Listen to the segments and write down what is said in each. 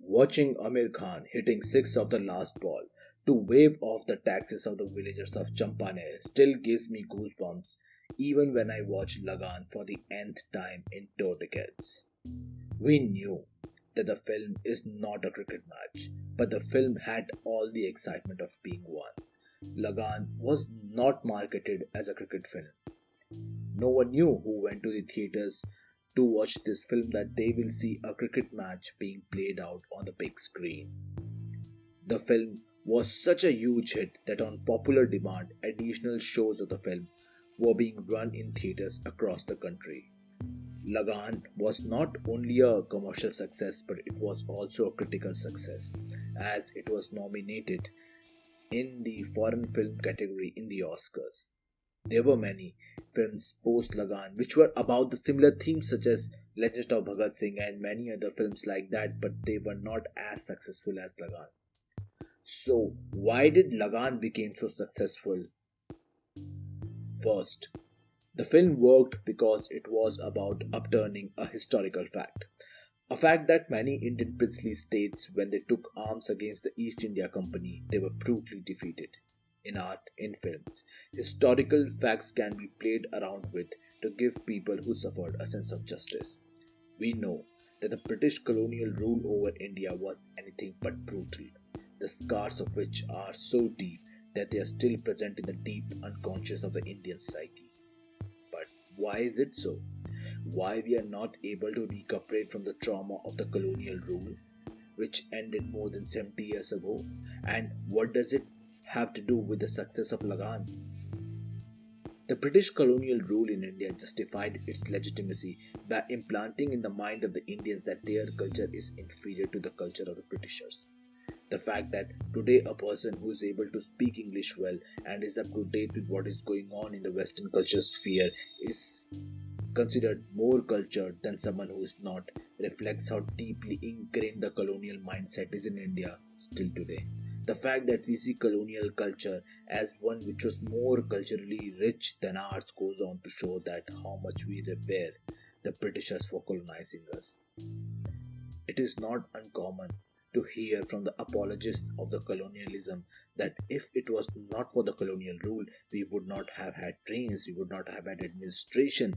Watching Amir Khan hitting six of the last ball to wave off the taxes of the villagers of Champane still gives me goosebumps even when I watch Lagan for the nth time in 2 decades. We knew that the film is not a cricket match, but the film had all the excitement of being one. Lagan was not marketed as a cricket film. No one knew who went to the theaters to watch this film that they will see a cricket match being played out on the big screen. The film was such a huge hit that on popular demand, additional shows of the film were being run in theaters across the country. Lagan was not only a commercial success but it was also a critical success as it was nominated in the foreign film category in the Oscars. There were many films post Lagan which were about the similar themes such as Legend of Bhagat Singh and many other films like that, but they were not as successful as Lagan. So, why did Lagan become so successful? First, the film worked because it was about upturning a historical fact. A fact that many Indian princely states, when they took arms against the East India Company, they were brutally defeated. In art, in films, historical facts can be played around with to give people who suffered a sense of justice. We know that the British colonial rule over India was anything but brutal, the scars of which are so deep that they are still present in the deep unconscious of the Indian psyche. But why is it so? Why we are not able to recuperate from the trauma of the colonial rule, which ended more than 70 years ago? And what does it have to do with the success of Lagan? The British colonial rule in India justified its legitimacy by implanting in the mind of the Indians that their culture is inferior to the culture of the Britishers. The fact that today a person who is able to speak English well and is up to date with what is going on in the Western culture sphere is considered more cultured than someone who is not reflects how deeply ingrained the colonial mindset is in India still today. The fact that we see colonial culture as one which was more culturally rich than ours goes on to show that how much we revere the Britishers for colonizing us. It is not uncommon to hear from the apologists of the colonialism that if it was not for the colonial rule, we would not have had trains, we would not have had administration.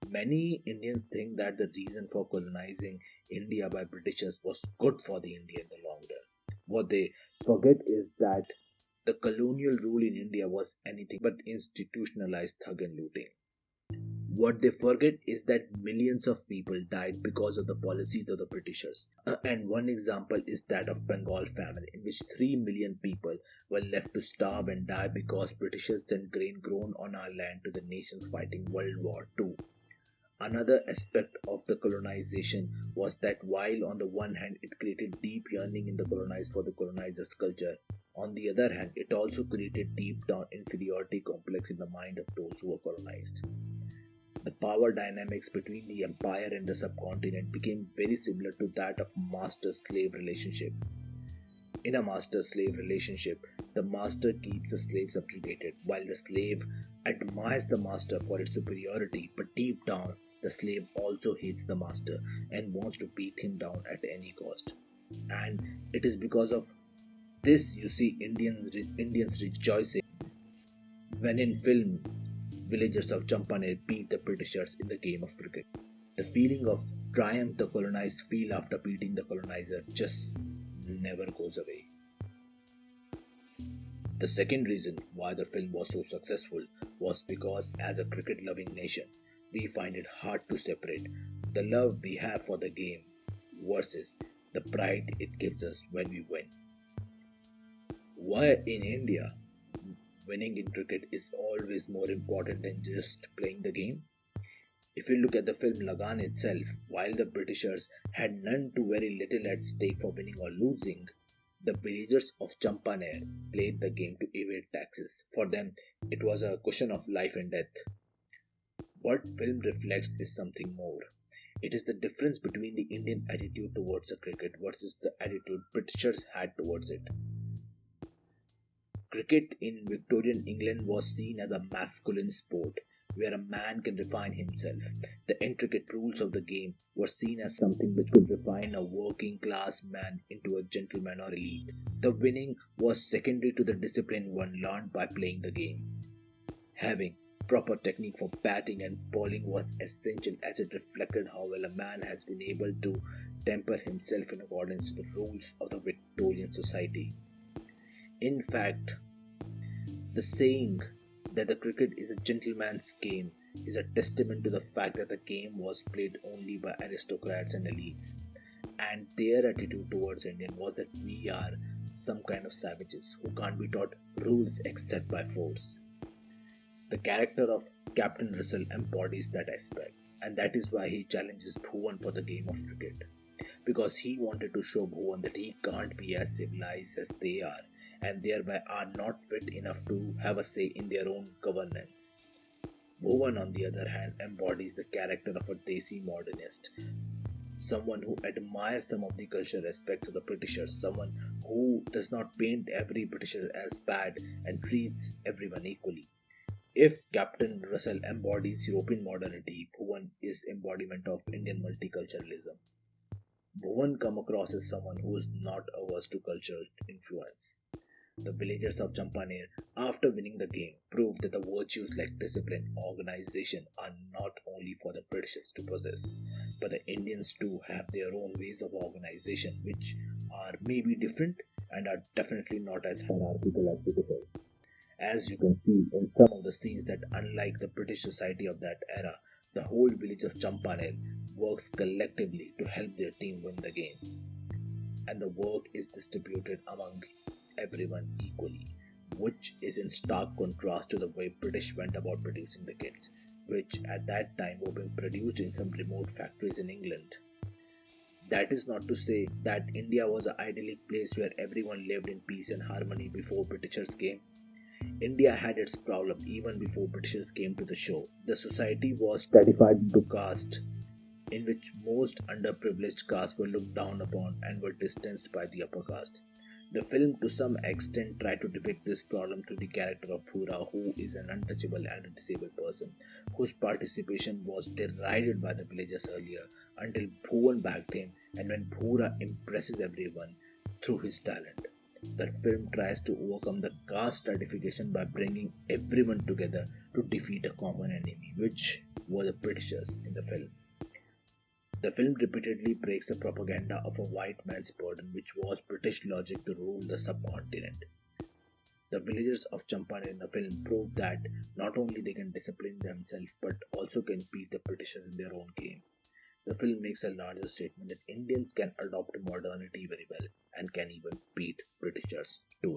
Many Indians think that the reason for colonizing India by Britishers was good for the India in the long run. What they forget is that the colonial rule in India was anything but institutionalized thug and looting. What they forget is that millions of people died because of the policies of the Britishers. And one example is that of Bengal famine, in which 3 million people were left to starve and die because Britishers sent grain grown on our land to the nations fighting World War II. Another aspect of the colonization was that while on the one hand it created deep yearning in the colonized for the colonizer's culture, on the other hand it also created deep down inferiority complex in the mind of those who were colonized. The power dynamics between the empire and the subcontinent became very similar to that of master-slave relationship. In a master-slave relationship, the master keeps the slave subjugated, while the slave admires the master for its superiority, but deep down, the slave also hates the master and wants to beat him down at any cost. And it is because of this you see Indians rejoicing when in film villagers of Champaner beat the Britishers in the game of cricket. The feeling of triumph the colonized feel after beating the colonizer just never goes away. The second reason why the film was so successful was because, as a cricket loving nation, we find it hard to separate the love we have for the game versus the pride it gives us when we win. Why in India, winning in cricket is always more important than just playing the game? If you look at the film Lagan itself, while the Britishers had none to very little at stake for winning or losing, the villagers of Champaner played the game to evade taxes. For them, it was a question of life and death. What film reflects is something more. It is the difference between the Indian attitude towards the cricket versus the attitude Britishers had towards it. Cricket in Victorian England was seen as a masculine sport where a man can refine himself. The intricate rules of the game were seen as something which could refine a working class man into a gentleman or elite. The winning was secondary to the discipline one learned by playing the game. Having proper technique for batting and bowling was essential as it reflected how well a man has been able to temper himself in accordance to the rules of the Victorian society. In fact, the saying that the cricket is a gentleman's game is a testament to the fact that the game was played only by aristocrats and elites, and their attitude towards Indian was that we are some kind of savages who can't be taught rules except by force. The character of Captain Russell embodies that aspect, and that is why he challenges Bhuvan for the game of cricket. Because he wanted to show Bhuvan that he can't be as civilized as they are, and thereby are not fit enough to have a say in their own governance. Bhuvan, on the other hand, embodies the character of a Desi modernist, someone who admires some of the cultural aspects of the Britishers, someone who does not paint every Britisher as bad and treats everyone equally. If Captain Russell embodies European modernity, Bhuvan is embodiment of Indian multiculturalism. Bhuvan come across as someone who is not averse to cultural influence. The villagers of Champaner, after winning the game, proved that the virtues like discipline, organization are not only for the Britishers to possess, but the Indians too have their own ways of organization which are maybe different and are definitely not as hierarchical as Britishers. As you can see in some of the scenes that unlike the British society of that era, the whole village of Champaner works collectively to help their team win the game. And the work is distributed among everyone equally, which is in stark contrast to the way British went about producing the kits, which at that time were being produced in some remote factories in England. That is not to say that India was an idyllic place where everyone lived in peace and harmony before Britishers came. India had its problem even before Britishers came to the show. The society was stratified into caste, in which most underprivileged castes were looked down upon and were distanced by the upper caste. The film, to some extent, tried to depict this problem through the character of Bhura, who is an untouchable and a disabled person, whose participation was derided by the villagers earlier until Bhuvan backed him, and when Bhura impresses everyone through his talent. The film tries to overcome the caste stratification by bringing everyone together to defeat a common enemy, which were the Britishers in the film. The film repeatedly breaks the propaganda of a white man's burden, which was British logic to rule the subcontinent. The villagers of Champaran in the film prove that not only they can discipline themselves but also can beat the Britishers in their own game. The film makes a larger statement that Indians can adopt modernity very well and can even beat Britishers too.